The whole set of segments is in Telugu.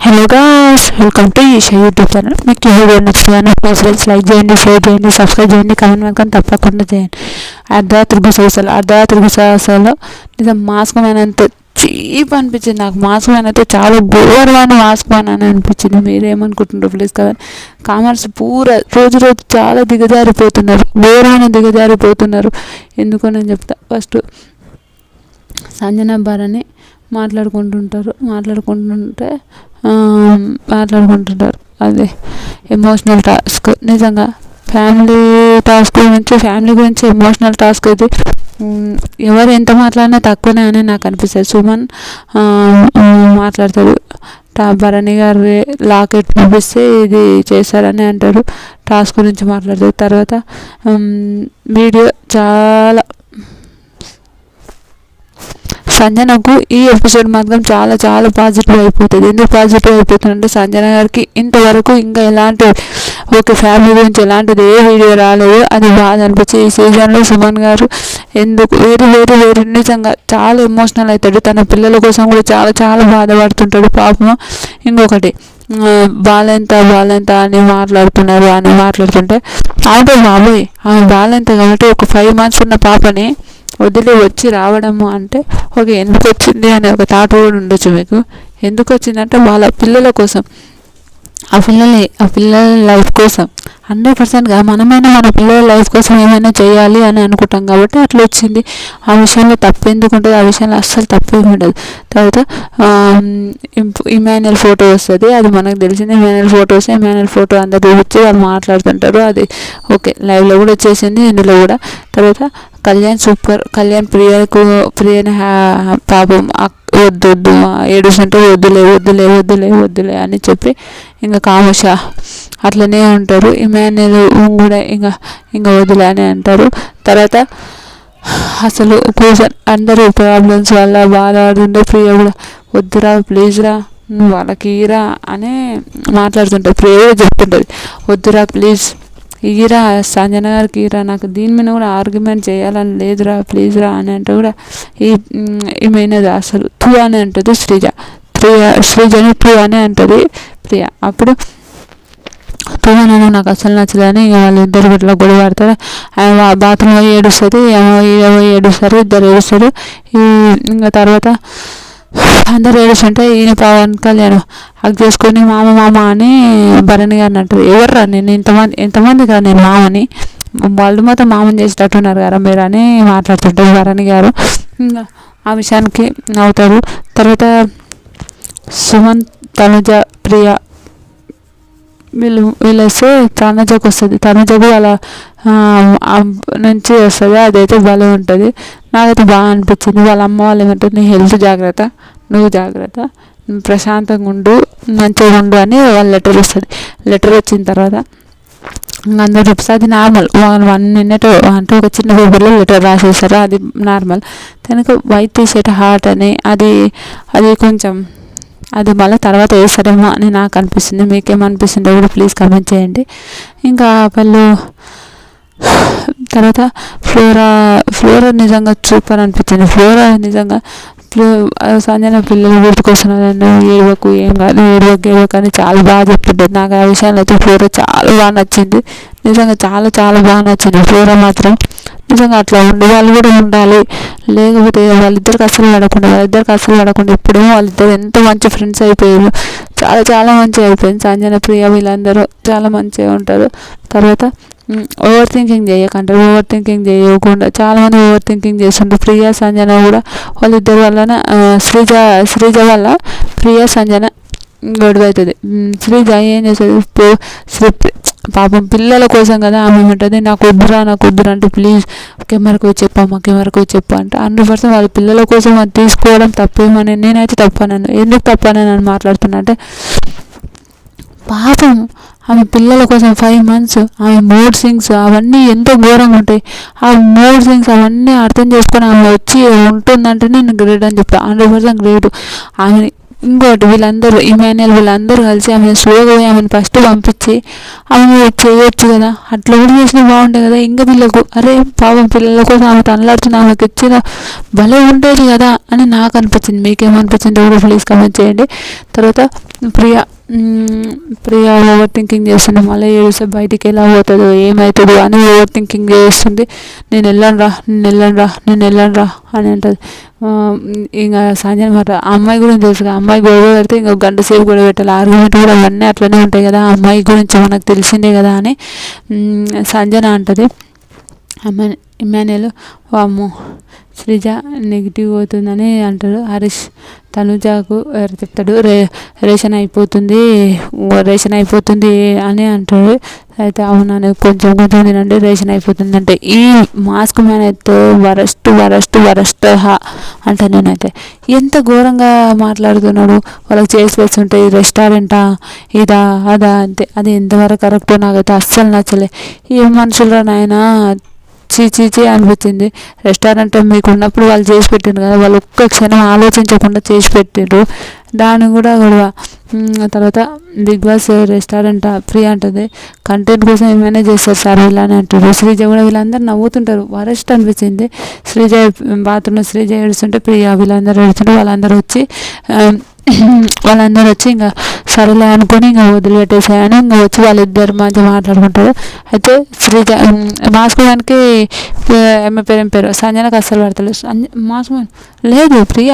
Hello guys, welcome to Isha YouTube channel. మీకు ఈ వీడియో నచ్చిందని ప్లీజ్ లైక్ చేయండి, షేర్ చేయండి, సబ్స్క్రైబ్ చేయండి, కామెంట్ మాత్రం తప్పకుండా చేయండి. అర్ధరాత్రి గుసలు నిజం మాస్క్ మ్యాన్ అంత చీప్ అనిపించింది నాకు. మాస్క్ మ్యాన్ అయితే చాలా ఘోరమైన మాస్క్ మ్యాన్ అని అనిపించింది. మీరేమనుకుంటున్నారు ప్లీజ్ కదా. కామర్స్ రోజు చాలా దిగజారిపోతున్నారు. ఎందుకో నేను చెప్తా. ఫస్ట్ సంజన భరణి మాట్లాడుకుంటుంటారు. అదే ఎమోషనల్ టాస్క్. నిజంగా ఫ్యామిలీ గురించి ఎమోషనల్ టాస్క్ ఇది. ఎవరు ఎంత మాట్లాడినా తక్కువనే అని నాకు అనిపిస్తుంది. సుమన్ మాట్లాడతాడు, భరణి గారు లాకెట్ చూపిస్తే ఇది చేశారని అంటారు. టాస్క్ గురించి మాట్లాడతారు. తర్వాత వీడియో చాలా సంజనకు ఈ ఎపిసోడ్ మాత్రం చాలా పాజిటివ్ అయిపోతుంది. ఎందుకు పాజిటివ్ అయిపోతుందంటే సంజన గారికి ఇంతవరకు ఇంకా ఎలాంటి ఫ్యామిలీ గురించి ఎలాంటిది ఏ వీడియో రాలేదు. అది బాధ అనిపించి ఈ సీజన్లో సుమన్ గారు ఎందుకు వేరు నిజంగా చాలా ఎమోషనల్ అవుతాడు. తన పిల్లల కోసం కూడా చాలా బాధపడుతుంటాడు పాపం. ఇంకొకటి బాలెంత అని మాట్లాడుతుంటే ఆమె బాబోయ్, ఆమె బాలెంత కాబట్టి ఒక 5 months ఉన్న పాపని వదిలి వచ్చి రావడము అంటే ఎందుకు వచ్చింది అనే ఒక థాట్ కూడా ఉండొచ్చు మీకు. ఎందుకు వచ్చిందంటే వాళ్ళ పిల్లల కోసం, ఆ పిల్లల లైఫ్ కోసం 100%గా మనమైనా మన పిల్లల లైఫ్ కోసం ఏమైనా చేయాలి అని అనుకుంటాం కాబట్టి అట్లా వచ్చింది. ఆ విషయంలో తప్పు ఎందుకు ఉంటుంది? ఆ విషయంలో అస్సలు తప్పేమి ఉండదు. తర్వాత ఇమాన్యుయల్ ఫోటో వస్తుంది, అది మనకు తెలిసింది. ఇమాన్యుయల్ ఫోటో అందరూ వచ్చి వాళ్ళు మాట్లాడుతుంటారు. అది లైవ్లో కూడా వచ్చేసింది, ఇందులో కూడా. తర్వాత కళ్యాణ్ సూపర్. కళ్యాణ్ ప్రియని పాపం వద్దు ఏడుస్తుంటే వద్దులే అని చెప్పి ఇంకా కామోష అట్లనే ఉంటారు. ఇమాన్యుయల్ కూడా ఇంకా వద్దులే అని అంటారు. తర్వాత అసలు అందరూ ప్రాబ్లమ్స్ వల్ల బాధపడుతుంటే ప్రియ కూడా వద్దురా ప్లీజ్ రా వాళ్ళకి ఇరా అని మాట్లాడుతుంటారు. ప్రియ చెప్తుంటుంది, వద్దురా ప్లీజ్ ఈరా సంజన గారికి ఈరా, నాకు దీని మీద కూడా ఆర్గ్యుమెంట్ చేయాలని లేదురా ప్లీజ్ రా అని అంటే కూడా ఏమైనది అసలు టూ అని అంటుంది శ్రీజని టూ అని అంటుంది ప్రియ. అప్పుడు టూ అని నాకు అసలు నచ్చదని వాళ్ళిద్దరు ఇట్లా గొడవ పడతారు. బాత్రూంలో ఏడుస్తుంది, ఏడుస్తారు, ఇద్దరు ఏడుస్తారు. ఇంకా తర్వాత అందరు ఏడుస్తుంటే ఈయన పవన్ కళ్యాణ్ హక్ చేసుకొని మామ అని భరణి గారిని అంటారు. ఎవర్రా నేను ఎంతమంది కదా నేను మామని, వాళ్ళు మొత్తం మామని చేసేటట్టున్నారు కదా మీరు అని మాట్లాడుతుంటారు భరణి గారు. ఇంకా ఆ విషయానికి నవ్వుతారు. తర్వాత సుమన్, తనుజ, ప్రియ వీళ్ళొస్తే తనుజకు వస్తుంది. తనుజకు వాళ్ళ నుంచి వస్తుంది. అదైతే భలే ఉంటుంది. నాకైతే బాగా అనిపించింది. వాళ్ళ అమ్మ వాళ్ళు ఏమంటారు, నీ హెల్త్ జాగ్రత్త, నువ్వు జాగ్రత్త, ప్రశాంతంగా ఉండు, మంచిగా ఉండు అని వాళ్ళ లెటర్ వస్తుంది. లెటర్ వచ్చిన తర్వాత అందరూ చెప్తారు. అది నార్మల్ 1 minute అంటే ఒక చిన్న పేపర్లో లెటర్ రాసేస్తారు, అది నార్మల్. తనకు వైట్ టీషర్ట్ హార్ట్ అని అది కొంచెం అది మళ్ళీ తర్వాత వేస్తారేమో అని నాకు అనిపిస్తుంది. మీకేమనిపిస్తుందో కూడా ప్లీజ్ కామెంట్ చేయండి. ఇంకా వాళ్ళు తర్వాత ఫ్లోరా నిజంగా సూపర్ అనిపించింది. ఫ్లోరా నిజంగా సంజన పిల్లలు గుర్తుకొస్తున్నారు, ఏడవకు ఏం కాదు, ఏడవకు అని చాలా బాగా చెప్తుంటుంది. నాకు ఆ విషయంలో అయితే ఫ్లోరా చాలా బాగా నచ్చింది. నిజంగా చాలా బాగా నచ్చింది ఫ్లోరా మాత్రం. నిజంగా అట్లా ఉండి వాళ్ళు కూడా ఉండాలి, లేకపోతే వాళ్ళిద్దరికి అసలు పడకుండా ఇప్పుడేమో వాళ్ళిద్దరు ఎంత మంచి ఫ్రెండ్స్ అయిపోయారు, చాలా మంచిగా అయిపోయింది. సంజన ప్రియ వీళ్ళందరూ చాలా మంచిగా ఉంటారు. తర్వాత ఓవర్ థింకింగ్ చేయకుండా చాలామంది ఓవర్ థింకింగ్ చేస్తుంటారు. ప్రియ సంజన కూడా వాళ్ళిద్దరి వలన శ్రీజ వల్ల ప్రియ సంజన గొడవ అవుతుంది. శ్రీజ ఏం చేస్తుంది, పాపం పిల్లల కోసం కదా ఆమె ఉంటుంది, నాకు వద్దురా అంటే ప్లీజ్ కెమెరాకు చెప్పు అంటే 100% వాళ్ళ పిల్లల కోసం అది తీసుకోవడం తప్పేమని నేనైతే తప్పనను. ఎందుకు తప్పనని మాట్లాడుతున్నా అంటే పాపం ఆమె పిల్లల కోసం 5 months ఆమె మూడ్ సింగ్స్ అవన్నీ ఎంతో ఘోరంగా ఉంటాయి. ఆ మూడ్ సింగ్స్ అవన్నీ అర్థం చేసుకొని ఆమె వచ్చి ఉంటుందంటే నేను గ్రేట్ అని చెప్తాను. 100% గ్రేట్. ఆమె ఇంకోటి వీళ్ళందరూ ఇమాన్యుయల్ వీళ్ళందరూ కలిసి ఆమెను స్లోగా పోయి ఆమెను ఫస్ట్ పంపించి ఆమె చేయొచ్చు కదా, అట్లా కూడా చేసినా బాగుంటుంది కదా. ఇంకా వీళ్ళకు అరే పాపం పిల్లల కోసం ఆమె తనలాడుతున్న ఆమెకి ఇచ్చిన భలే ఉండేది కదా అని నాకు అనిపించింది. మీకేమనిపించింది కూడా ప్లీజ్ కామెంట్ చేయండి. తర్వాత ప్రియా ఓవర్ థింకింగ్ చేస్తుంది, మళ్ళీ ఏడుస్తే బయటికి ఎలా పోతుందో ఏమవుతుందో అని ఓవర్ థింకింగ్ చేస్తుంది. నేను వెళ్ళను రా అని అంటుంది. ఇంకా సంజయ్ మాట ఆ అమ్మాయి గురించి తెలుసు కదా, అమ్మాయి గొడవ పెడితే ఇంకా గంట సేపు గొడవ పెట్టాలి, ఆర్గ్యుమెంట్ కూడా అవన్నీ అట్లనే ఉంటాయి కదా, ఆ అమ్మాయి గురించి మనకు తెలిసిందే కదా అని సంజన అంటది. ఇమాన్యుయల్ వామ్మో శ్రీజ నెగిటివ్ అవుతుందని అంటాడు. హరీష్ తనుజాకు చెప్తాడు రేషన్ అయిపోతుంది అని అంటాడు. అయితే అవునా కొంచెం తినండి రేషన్ అయిపోతుంది అంటే ఈ మాస్క్ మ్యాన్ అయితే వరస్ట్ అంటే నేనైతే ఎంత ఘోరంగా మాట్లాడుతున్నాడు. వాళ్ళకి చేసి పెడుతుంటే ఈ రెస్టారెంటా ఇదా అదా అంతే, అది ఎంతవరకు కరెక్టో నాకైతే అస్సలు నచ్చలే. ఏ మనుషులు నాయనా చీ అనిపించింది. రెస్టారెంట్ మీకు ఉన్నప్పుడు వాళ్ళు చేసి పెట్టారు కదా, వాళ్ళు ఒక్క క్షణం ఆలోచించకుండా చేసి పెట్టారు, దాన్ని కూడా గొడవ. తర్వాత బిగ్ బాస్ రెస్టారెంట్ ఫ్రీ అంటుంది, కంటెంట్ కోసం ఏమైనా చేస్తారు సార్ ఇలానే అంటారు. శ్రీజ కూడా వీళ్ళందరూ నవ్వుతుంటారు, వరస్ట్ అనిపించింది. శ్రీజ బాత్రూంలో శ్రీజ ఏడుస్తుంటే ప్రియా వీళ్ళందరూ ఏడుస్తుంటే వాళ్ళందరూ వచ్చి ఇంకా సరేలే అనుకుని ఇంకా వదిలిపెట్టేసాయని ఇంకా వచ్చి వాళ్ళిద్దరు మధ్య మాట్లాడుకుంటారు. అయితే శ్రీజ మాస్క్ మ్యాన్కి ఏం పేరు సంజనకు అస్సలు పడతలేదు. మాస్క్ మ్యాన్ లేదు ప్రియా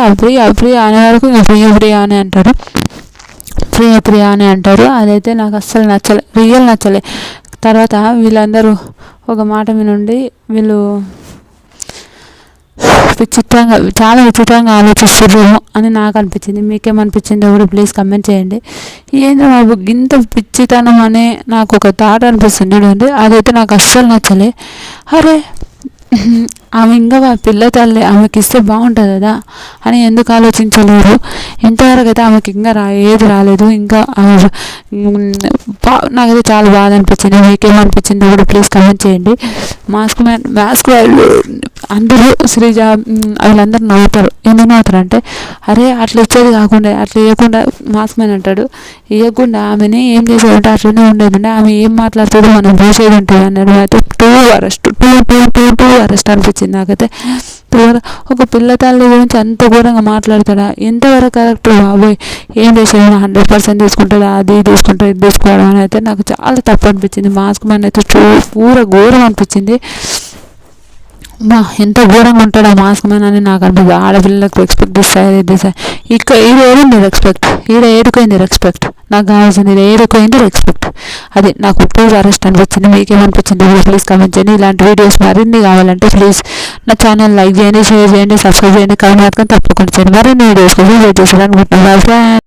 అనే వరకు ఇంకా ప్రియా అని అంటారు, ప్రియా అని అంటారు. అదైతే నాకు అస్సలు నచ్చలే. తర్వాత వీళ్ళందరూ ఒక మాట మీద నుండి వీళ్ళు చాలా విచిత్రంగా ఆలోచిస్తున్నారేమో అని నాకు అనిపించింది. మీకేమనిపించిందో కూడా ప్లీజ్ కమెంట్ చేయండి. ఏంటో బాబు ఇంత పిచ్చితనం అనే నాకు ఒక థాట్ అనిపిస్తుంది చూడండి, అదైతే నాకు అస్సలు నచ్చలే. అరే ఆమె ఇంకా పిల్ల తల్లి ఆమెకి ఇస్తే బాగుంటుంది కదా అని ఎందుకు ఆలోచించలేరు. ఇంతవరకు అయితే ఆమెకి ఇంకా ఏది రాలేదు. ఇంకా నాకైతే చాలా బాధ అనిపించింది. మీకేమనిపించిందో కూడా ప్లీజ్ కమెంట్ చేయండి. మాస్క్ అందరూ శ్రీజ వీళ్ళందరూ నవ్వుతారు. ఎందుకు నవ్వుతారు అంటే అరే అట్లా ఇచ్చేది కాకుండా అట్లా ఇవ్వకుండా మాస్క్ మ్యాన్ అంటాడు, ఇవ్వకుండా ఆమెని ఏం చేసేదంటే అట్లనే ఉండేదంటే ఆమె ఏం మాట్లాడుతుందో మనం చూసేది ఉంటుంది అన్నాడు. అయితే టూ అరెస్ట్ అనిపించింది నాకైతే. ఒక పిల్ల తల్లి గురించి అంత ఘోరంగా మాట్లాడతాడా, ఎంతవరకు కరెక్ట్ బాబోయ్. ఏం చేసేది 100% తీసుకుంటాడా, అది తీసుకుంటా ఇది తీసుకోవడం అని అయితే నాకు చాలా తప్పు అనిపించింది. మాస్క్ మ్యాన్ అయితే పూర ఘోరం అనిపించింది. ఎంత ఘోరంగా ఉంటాడు ఆ మాస్క్ మ్యాన్ అని నాకు అనిపిస్తుంది. ఆడపిల్లలకు రెస్పెక్ట్ ఇస్తాయి ఇక్కడ ఏడుకోయింది రెస్పెక్ట్ నాకు కావాల్సింది ఏడుకోయింది రెస్పెక్ట్. అది నాకు ప్లీజ్ అరెస్ట్ అనిపించింది. మీకేమనిపించింది ప్లీజ్ కామెంట్ చేయండి. ఇలాంటి వీడియోస్ మరిన్ని కావాలంటే ప్లీజ్ నా ఛానల్ లైక్ చేయండి, షేర్ చేయండి, సబ్స్క్రైబ్ చేయండి, కామెంట్ మాత్రం తప్పకుండా చేయండి. మరిన్ని వీడియోస్ కోసం వెయిట్ చేయాలనుకుంటున్నాను.